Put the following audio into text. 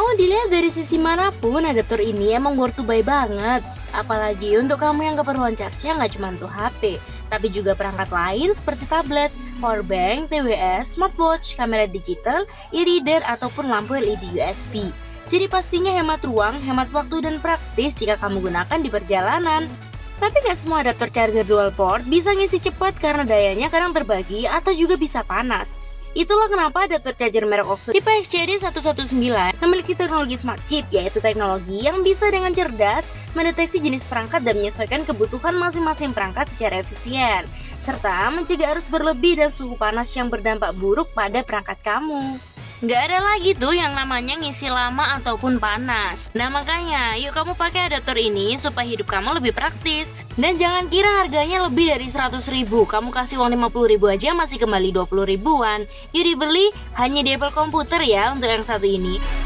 Mau dilihat dari sisi manapun, adaptor ini emang worth to buy banget. Apalagi untuk kamu yang keperluan charge-nya nggak cuma untuk HP, tapi juga perangkat lain seperti tablet, powerbank, TWS, smartwatch, kamera digital, e-reader, ataupun lampu LED USB. Jadi pastinya hemat ruang, hemat waktu, dan praktis jika kamu gunakan di perjalanan. Tapi gak semua adaptor charger dual port bisa ngisi cepat karena dayanya kadang terbagi atau juga bisa panas. Itulah kenapa adaptor charger merek OXO tipe XCD119 memiliki teknologi smart chip, yaitu teknologi yang bisa dengan cerdas mendeteksi jenis perangkat dan menyesuaikan kebutuhan masing-masing perangkat secara efisien, serta mencegah arus berlebih dan suhu panas yang berdampak buruk pada perangkat kamu. Nggak ada lagi tuh yang namanya ngisi lama ataupun panas. Nah makanya, yuk kamu pakai adaptor ini supaya hidup kamu lebih praktis. Dan jangan kira harganya lebih dari 100 ribu, kamu kasih uang 50 ribu aja masih kembali 20 ribuan. Yuk dibeli, hanya di Apple Computer ya untuk yang satu ini.